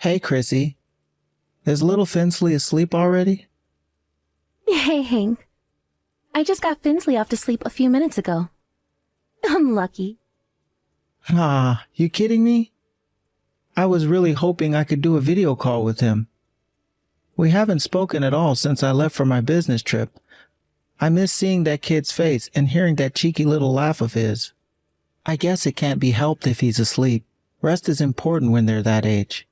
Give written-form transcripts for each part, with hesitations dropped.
Hey, Chrissy. Is little Finsley asleep already? Hey, Hank. I just got Finsley off to sleep a few minutes ago. I'm lucky. Ah, you kidding me? I was really hoping I could do a video call with him. We haven't spoken at all since I left for my business trip. I miss seeing that kid's face and hearing that cheeky little laugh of his. I guess it can't be helped if he's asleep. Rest is important when they're that age.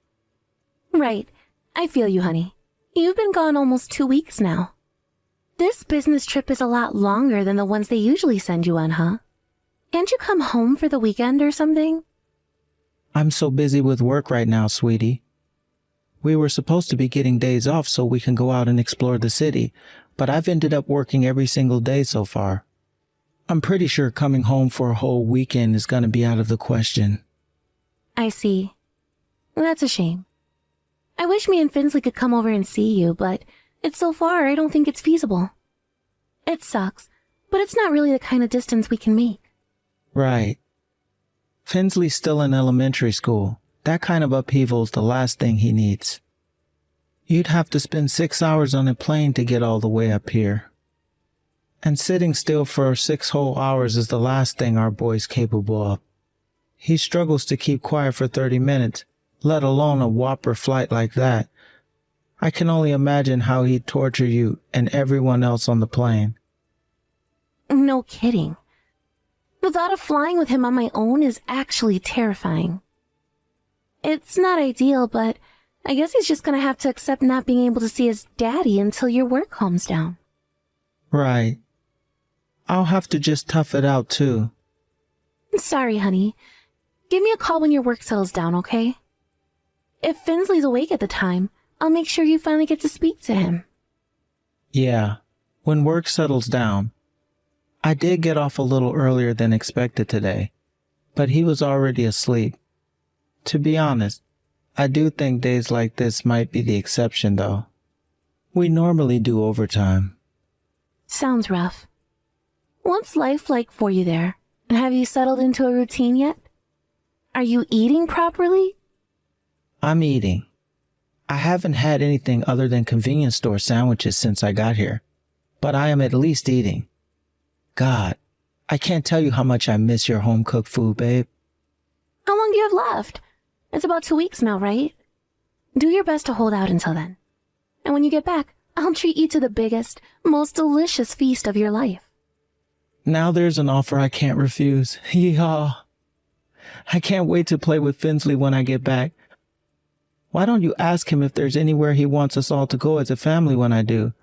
Right. I feel you, honey. You've been gone almost 2 weeks now. This business trip is a lot longer than the ones they usually send you on, huh? Can't you come home for the weekend or something? I'm so busy with work right now, sweetie. We were supposed to be getting days off so we can go out and explore the city, but I've ended up working every single day so far. I'm pretty sure coming home for a whole weekend is going to be out of the question. I see. That's a shame. I wish me and Finsley could come over and see you, but it's so far I don't think it's feasible. It sucks, but it's not really the kind of distance we can make. Right. Finsley's still in elementary school. That kind of upheaval is the last thing he needs. You'd have to spend 6 hours on a plane to get all the way up here. And sitting still for 6 whole hours is the last thing our boy's capable of. He struggles to keep quiet for 30 minutes, let alone a whopper flight like that. I can only imagine how he'd torture you and everyone else on the plane. No kidding. The thought of flying with him on my own is actually terrifying. It's not ideal, but I guess he's just gonna have to accept not being able to see his daddy until your work calms down. Right. I'll have to just tough it out too. Sorry, honey. Give me a call when your work settles down, okay? If Finsley's awake at the time, I'll make sure you finally get to speak to him. Yeah, when work settles down. I did get off a little earlier than expected today, but he was already asleep. To be honest, I do think days like this might be the exception though. We normally do overtime. Sounds rough. What's life like for you there? Have you settled into a routine yet? Are you eating properly? I'm eating. I haven't had anything other than convenience store sandwiches since I got here, but I am at least eating. God, I can't tell you how much I miss your home-cooked food, babe. How long do you have left? It's about 2 weeks now, right? Do your best to hold out until then. And when you get back, I'll treat you to the biggest, most delicious feast of your life. Now there's an offer I can't refuse. Yeehaw. I can't wait to play with Finsley when I get back. Why don't you ask him if there's anywhere he wants us all to go as a family when I do?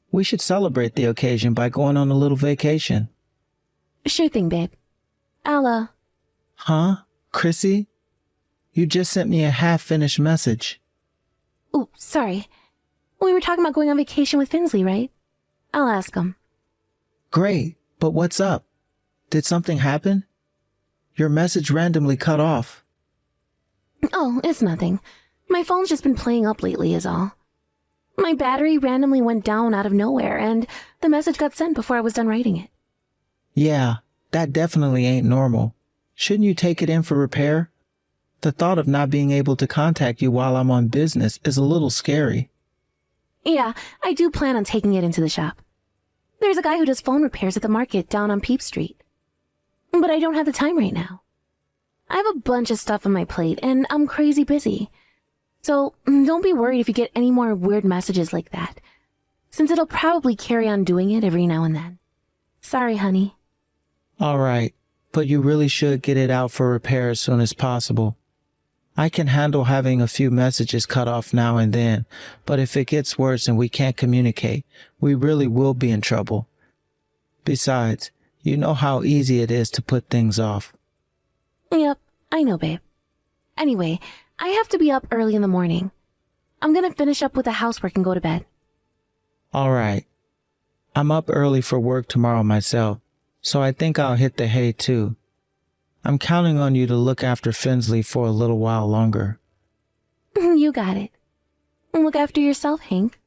We should celebrate the occasion by going on a little vacation. Sure thing, babe. I'll, Huh? Chrissy? You just sent me a half-finished message. Oh, sorry. We were talking about going on vacation with Finsley, right? I'll ask him. Great, but what's up? Did something happen? Your message randomly cut off. Oh, it's nothing. My phone's just been playing up lately is all. My battery randomly went down out of nowhere, and the message got sent before I was done writing it. Yeah, that definitely ain't normal. Shouldn't you take it in for repair? The thought of not being able to contact you while I'm on business is a little scary. Yeah, I do plan on taking it into the shop. There's a guy who does phone repairs at the market down on Peep Street. But I don't have the time right now. I have a bunch of stuff on my plate, and I'm crazy busy. So don't be worried if you get any more weird messages like that, since it'll probably carry on doing it every now and then. Sorry, honey. All right, but you really should get it out for repair as soon as possible. I can handle having a few messages cut off now and then, but if it gets worse and we can't communicate, we really will be in trouble. Besides, you know how easy it is to put things off. Yep, I know, babe. Anyway, I have to be up early in the morning. I'm gonna finish up with the housework and go to bed. All right. I'm up early for work tomorrow myself, so I think I'll hit the hay too. I'm counting on you to look after Finsley for a little while longer. You got it. Look after yourself, Hank.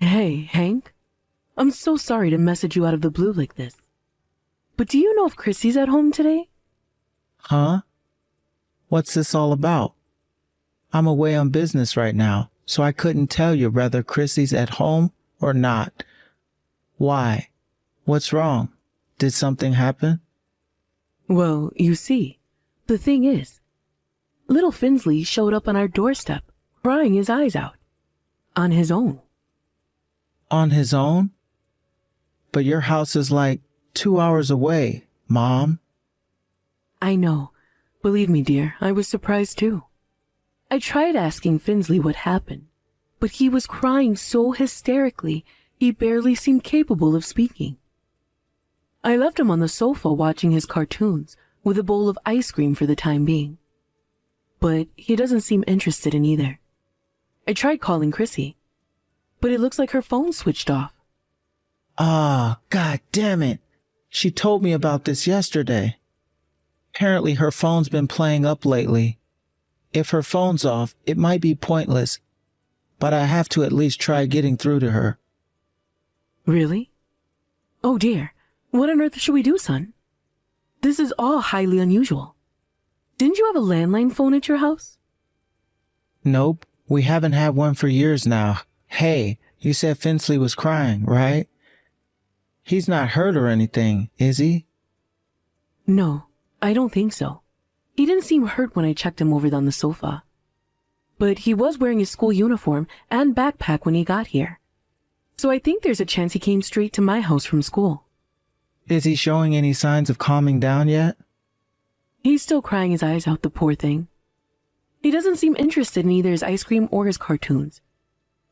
Hey, Hank? I'm so sorry to message you out of the blue like this. But do you know if Chrissy's at home today? Huh? What's this all about? I'm away on business right now, so I couldn't tell you whether Chrissy's at home or not. Why? What's wrong? Did something happen? Well, you see, the thing is, little Finsley showed up on our doorstep, crying his eyes out. On his own. On his own? But your house is like 2 hours away, Mom. I know. Believe me, dear, I was surprised too. I tried asking Finsley what happened, but he was crying so hysterically he barely seemed capable of speaking. I left him on the sofa watching his cartoons with a bowl of ice cream for the time being. But he doesn't seem interested in either. I tried calling Chrissy, but it looks like her phone switched off. Ah, God damn it. She told me about this yesterday. Apparently her phone's been playing up lately. If her phone's off, it might be pointless, but I have to at least try getting through to her. Really? Oh dear, what on earth should we do, son? This is all highly unusual. Didn't you have a landline phone at your house? Nope, we haven't had one for years now. Hey, you said Finsley was crying, right? He's not hurt or anything, is he? No, I don't think so. He didn't seem hurt when I checked him over on the sofa. But he was wearing his school uniform and backpack when he got here. So I think there's a chance he came straight to my house from school. Is he showing any signs of calming down yet? He's still crying his eyes out, the poor thing. He doesn't seem interested in either his ice cream or his cartoons,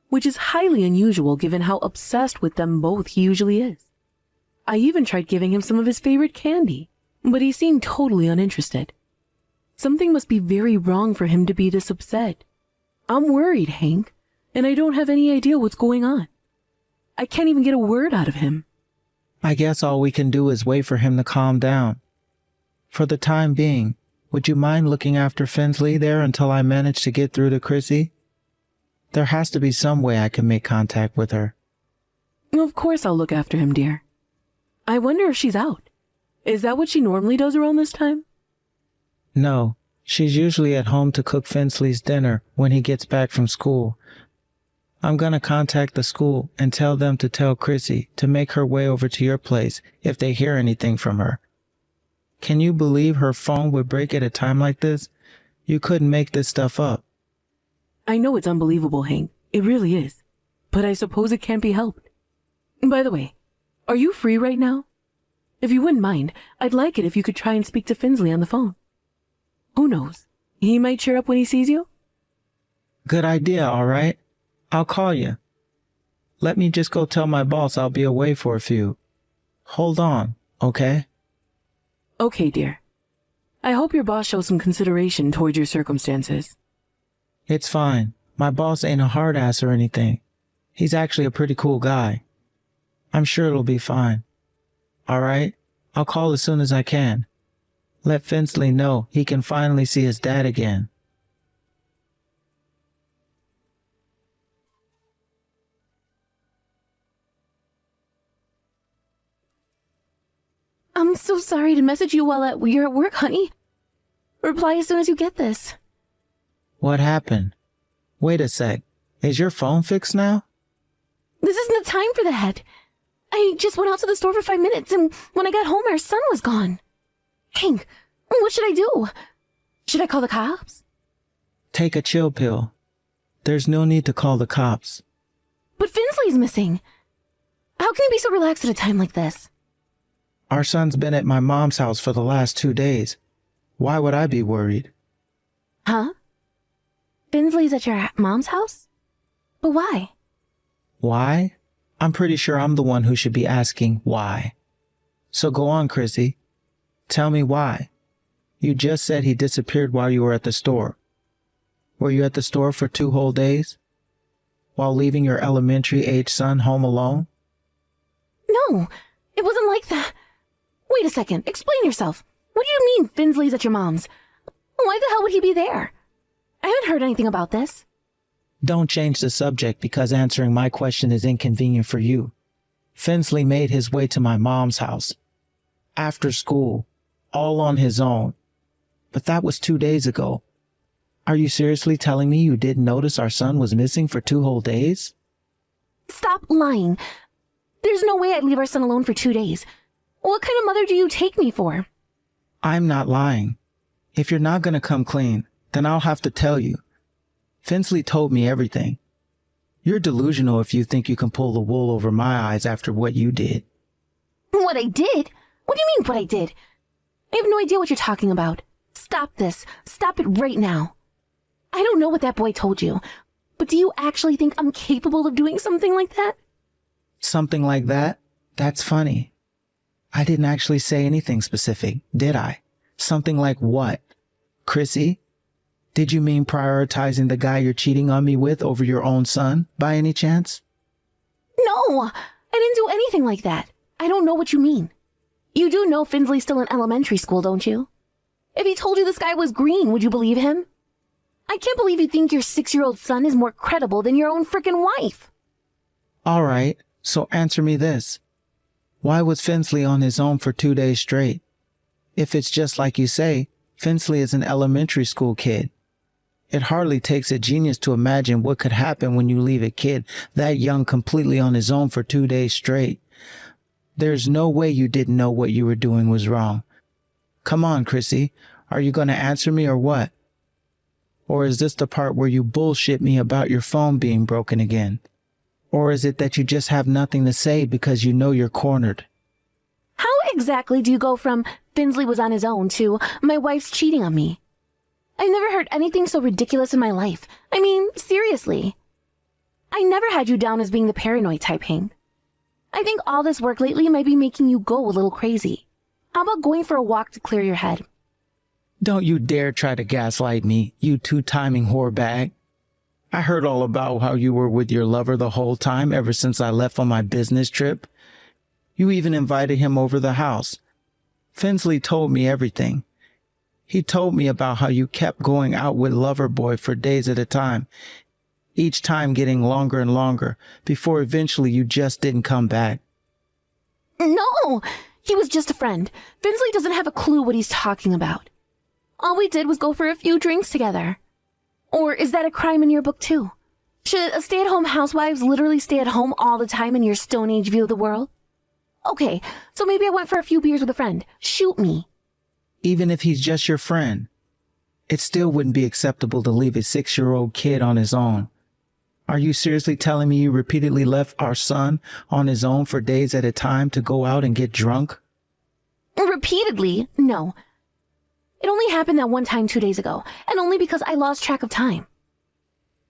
which is highly unusual given how obsessed with them both he usually is. I even tried giving him some of his favorite candy, but he seemed totally uninterested. Something must be very wrong for him to be this upset. I'm worried, Hank, and I don't have any idea what's going on. I can't even get a word out of him. I guess all we can do is wait for him to calm down. For the time being, would you mind looking after Finsley there until I manage to get through to Chrissy? There has to be some way I can make contact with her. Of course I'll look after him, dear. I wonder if she's out. Is that what she normally does around this time? No, she's usually at home to cook Finsley's dinner when he gets back from school. I'm gonna contact the school and tell them to tell Chrissy to make her way over to your place if they hear anything from her. Can you believe her phone would break at a time like this? You couldn't make this stuff up. I know it's unbelievable, Hank. It really is. But I suppose it can't be helped. By the way, are you free right now? If you wouldn't mind, I'd like it if you could try and speak to Finsley on the phone. Who knows? He might cheer up when he sees you. Good idea, all right? I'll call you. Let me just go tell my boss I'll be away for a few. Hold on, okay? Okay, dear. I hope your boss shows some consideration towards your circumstances. It's fine. My boss ain't a hard ass or anything. He's actually a pretty cool guy. I'm sure it'll be fine. All right? I'll call as soon as I can. Let Finsley know he can finally see his dad again. I'm so sorry to message you while you're at work, honey. Reply as soon as you get this. What happened? Wait a sec. Is your phone fixed now? This isn't the time for that. I just went out to the store for 5 minutes, and when I got home, our son was gone. Hank, what should I do? Should I call the cops? Take a chill pill. There's no need to call the cops. But Finsley's missing. How can you be so relaxed at a time like this? Our son's been at my mom's house for the last 2 days. Why would I be worried? Huh? Finsley's at your mom's house? But why? Why? I'm pretty sure I'm the one who should be asking why. So go on, Chrissy. Tell me why. You just said he disappeared while you were at the store. Were you at the store for 2 whole days? While leaving your elementary-age son home alone? No, it wasn't like that. Wait a second, explain yourself. What do you mean Finsley's at your mom's? Why the hell would he be there? I haven't heard anything about this. Don't change the subject because answering my question is inconvenient for you. Finsley made his way to my mom's house. After school, all on his own. But that was 2 days ago. Are you seriously telling me you didn't notice our son was missing for 2 whole days? Stop lying. There's no way I'd leave our son alone for 2 days. What kind of mother do you take me for? I'm not lying. If you're not going to come clean, then I'll have to tell you. Finsley told me everything. You're delusional if you think you can pull the wool over my eyes after what you did. What I did? What do you mean what I did? I have no idea what you're talking about. Stop this. Stop it right now. I don't know what that boy told you, but do you actually think I'm capable of doing something like that? Something like that? That's funny. I didn't actually say anything specific, did I? Something like what? Chrissy? Did you mean prioritizing the guy you're cheating on me with over your own son, by any chance? No, I didn't do anything like that. I don't know what you mean. You do know Finsley's still in elementary school, don't you? If he told you this guy was green, would you believe him? I can't believe you think your 6-year-old son is more credible than your own frickin' wife. All right, so answer me this. Why was Finsley on his own for 2 days straight? If it's just like you say, Finsley is an elementary school kid. It hardly takes a genius to imagine what could happen when you leave a kid that young completely on his own for 2 days straight. There's no way you didn't know what you were doing was wrong. Come on, Chrissy. Are you going to answer me or what? Or is this the part where you bullshit me about your phone being broken again? Or is it that you just have nothing to say because you know you're cornered? How exactly do you go from Finsley was on his own to my wife's cheating on me? I've never heard anything so ridiculous in my life. I mean, seriously. I never had you down as being the paranoid type, Hank. I think all this work lately might be making you go a little crazy. How about going for a walk to clear your head? Don't you dare try to gaslight me, you two-timing whore bag. I heard all about how you were with your lover the whole time ever since I left on my business trip. You even invited him over the house. Finsley told me everything. He told me about how you kept going out with Loverboy for days at a time, each time getting longer and longer, before eventually you just didn't come back. No, he was just a friend. Finsley doesn't have a clue what he's talking about. All we did was go for a few drinks together. Or is that a crime in your book too? Should a stay-at-home housewives literally stay at home all the time in your Stone Age view of the world? Okay, so maybe I went for a few beers with a friend. Shoot me. Even if he's just your friend, it still wouldn't be acceptable to leave a 6-year-old kid on his own. Are you seriously telling me you repeatedly left our son on his own for days at a time to go out and get drunk? Repeatedly? No. It only happened that one time 2 days ago, and only because I lost track of time.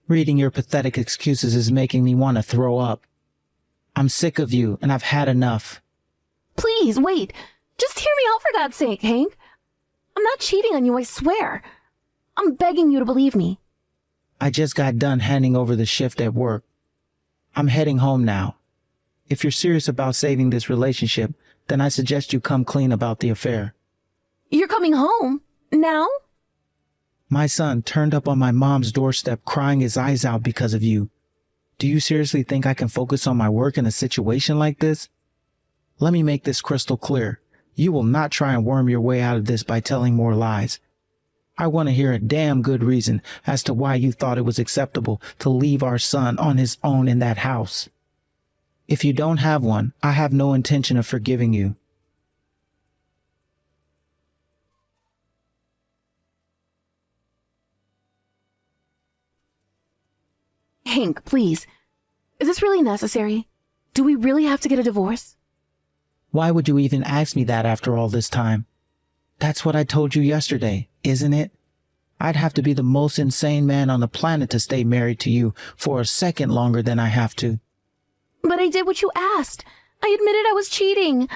Reading your pathetic excuses is making me want to throw up. I'm sick of you, and I've had enough. Please, wait. Just hear me out for God's sake, Hank. I'm not cheating on you, I swear. I'm begging you to believe me. I just got done handing over the shift at work. I'm heading home now. If you're serious about saving this relationship, then I suggest you come clean about the affair. You're coming home? Now? My son turned up on my mom's doorstep crying his eyes out because of you. Do you seriously think I can focus on my work in a situation like this? Let me make this crystal clear. You will not try and worm your way out of this by telling more lies. I want to hear a damn good reason as to why you thought it was acceptable to leave our son on his own in that house. If you don't have one, I have no intention of forgiving you. Hank, please. Is this really necessary? Do we really have to get a divorce? Why would you even ask me that after all this time? That's what I told you yesterday, isn't it? I'd have to be the most insane man on the planet to stay married to you for a second longer than I have to. But I did what you asked. I admitted I was cheating.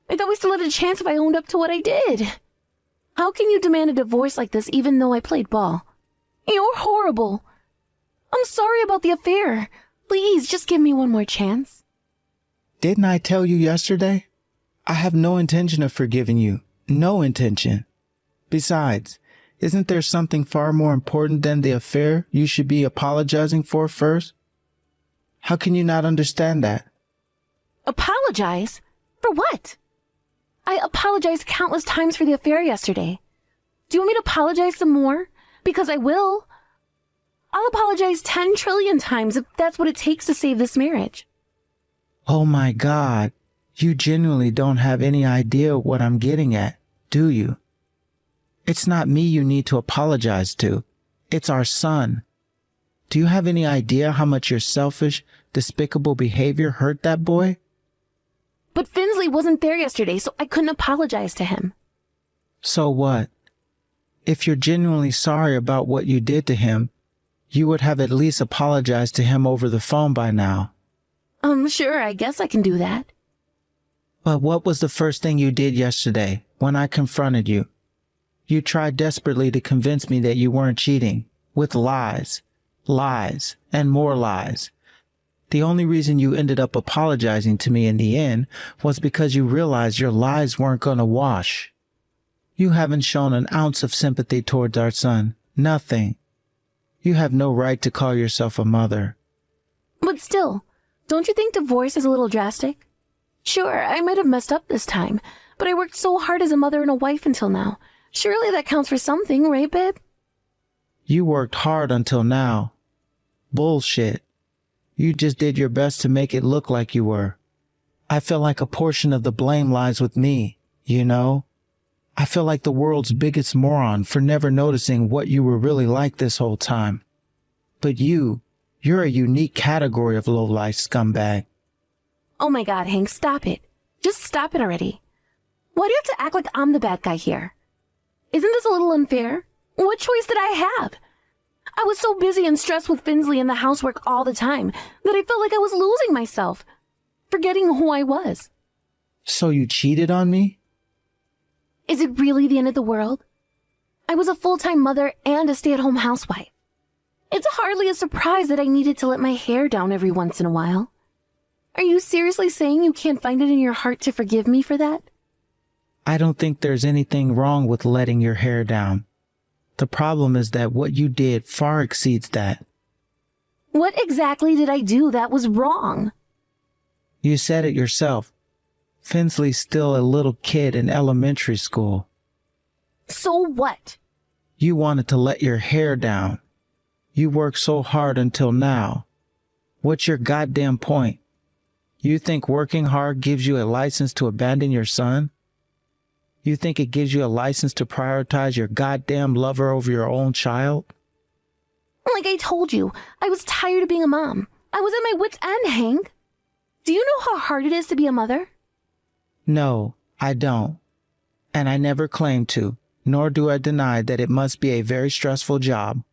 I thought we still had a chance if I owned up to what I did. How can you demand a divorce like this even though I played ball? You're horrible. I'm sorry about the affair. Please, just give me one more chance. Didn't I tell you yesterday? I have no intention of forgiving you. No intention. Besides, isn't there something far more important than the affair you should be apologizing for first? How can you not understand that? Apologize? For what? I apologized countless times for the affair yesterday. Do you want me to apologize some more? Because I will. I'll apologize 10 trillion times if that's what it takes to save this marriage. Oh my God, you genuinely don't have any idea what I'm getting at, do you? It's not me you need to apologize to. It's our son. Do you have any idea how much your selfish, despicable behavior hurt that boy? But Finsley wasn't there yesterday, so I couldn't apologize to him. So what? If you're genuinely sorry about what you did to him, you would have at least apologized to him over the phone by now. Sure, I guess I can do that. But what was the first thing you did yesterday when I confronted you? You tried desperately to convince me that you weren't cheating, with lies, and more lies. The only reason you ended up apologizing to me in the end was because you realized your lies weren't going to wash. You haven't shown an ounce of sympathy towards our son. Nothing. You have no right to call yourself a mother. But still, don't you think divorce is a little drastic? Sure, I might have messed up this time, but I worked so hard as a mother and a wife until now. Surely that counts for something, right, babe? You worked hard until now. Bullshit. You just did your best to make it look like you were. I feel like a portion of the blame lies with me, you know? I feel like the world's biggest moron for never noticing what you were really like this whole time. But you're a unique category of low-life scumbag. Oh my God, Hank, stop it. Just stop it already. Why do you have to act like I'm the bad guy here? Isn't this a little unfair? What choice did I have? I was so busy and stressed with Finsley and the housework all the time that I felt like I was losing myself, forgetting who I was. So you cheated on me? Is it really the end of the world? I was a full-time mother and a stay-at-home housewife. It's hardly a surprise that I needed to let my hair down every once in a while. Are you seriously saying you can't find it in your heart to forgive me for that? I don't think there's anything wrong with letting your hair down. The problem is that what you did far exceeds that. What exactly did I do that was wrong? You said it yourself. Finsley's still a little kid in elementary school. So what? You wanted to let your hair down. You worked so hard until now. What's your goddamn point? You think working hard gives you a license to abandon your son? You think it gives you a license to prioritize your goddamn lover over your own child? Like I told you, I was tired of being a mom. I was at my wit's end, Hank. Do you know how hard it is to be a mother? No, I don't. And I never claimed to, nor do I deny that it must be a very stressful job.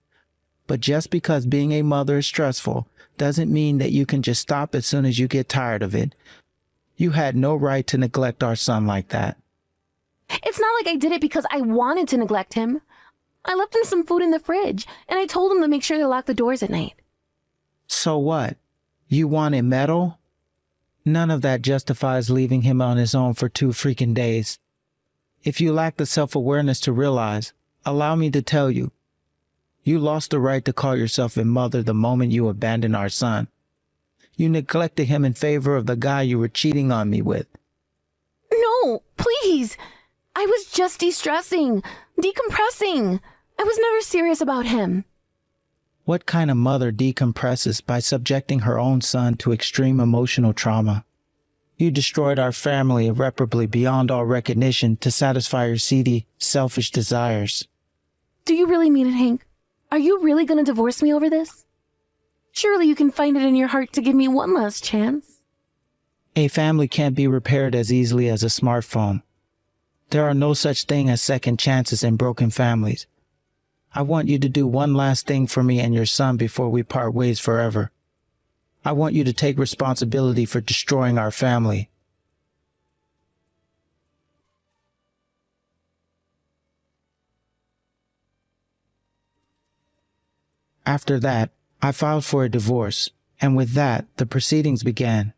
But just because being a mother is stressful doesn't mean that you can just stop as soon as you get tired of it. You had no right to neglect our son like that. It's not like I did it because I wanted to neglect him. I left him some food in the fridge, and I told him to make sure to lock the doors at night. So what? You want a medal? None of that justifies leaving him on his own for 2 freaking days. If you lack the self-awareness to realize, allow me to tell you, you lost the right to call yourself a mother the moment you abandoned our son. You neglected him in favor of the guy you were cheating on me with. No, please. I was just de-stressing, decompressing. I was never serious about him. What kind of mother decompresses by subjecting her own son to extreme emotional trauma? You destroyed our family irreparably beyond all recognition to satisfy your seedy, selfish desires. Do you really mean it, Hank? Are you really going to divorce me over this? Surely you can find it in your heart to give me one last chance. A family can't be repaired as easily as a smartphone. There are no such thing as second chances in broken families. I want you to do one last thing for me and your son before we part ways forever. I want you to take responsibility for destroying our family. After that, I filed for a divorce, and with that, the proceedings began.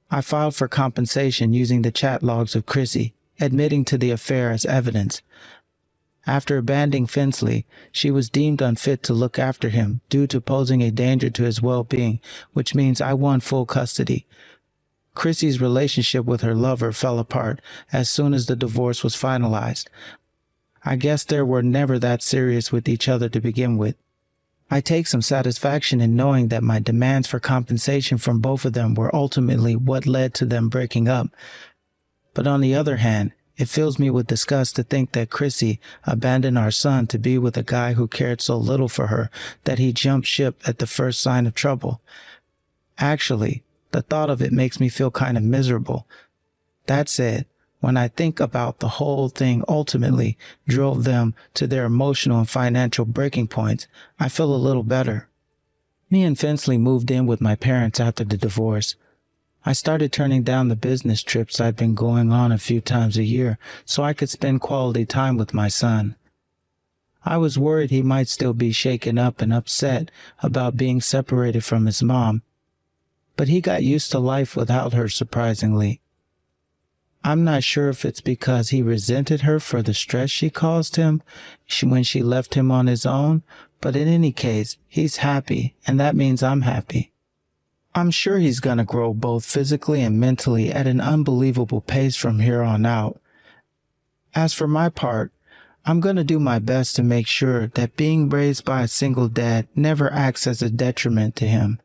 I filed for compensation using the chat logs of Chrissy, admitting to the affair as evidence. After abandoning Finsley, she was deemed unfit to look after him due to posing a danger to his well-being, which means I won full custody. Chrissy's relationship with her lover fell apart as soon as the divorce was finalized. I guess they were never that serious with each other to begin with. I take some satisfaction in knowing that my demands for compensation from both of them were ultimately what led to them breaking up. But on the other hand, it fills me with disgust to think that Chrissy abandoned our son to be with a guy who cared so little for her that he jumped ship at the first sign of trouble. Actually, the thought of it makes me feel kind of miserable. That said, when I think about the whole thing ultimately drove them to their emotional and financial breaking points, I feel a little better. Me and Finsley moved in with my parents after the divorce. I started turning down the business trips I'd been going on a few times a year so I could spend quality time with my son. I was worried he might still be shaken up and upset about being separated from his mom, but he got used to life without her, surprisingly. I'm not sure if it's because he resented her for the stress she caused him when she left him on his own, but in any case, he's happy, and that means I'm happy. I'm sure he's gonna grow both physically and mentally at an unbelievable pace from here on out. As for my part, I'm gonna do my best to make sure that being raised by a single dad never acts as a detriment to him,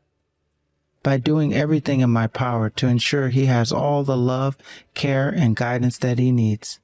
by doing everything in my power to ensure he has all the love, care, and guidance that he needs.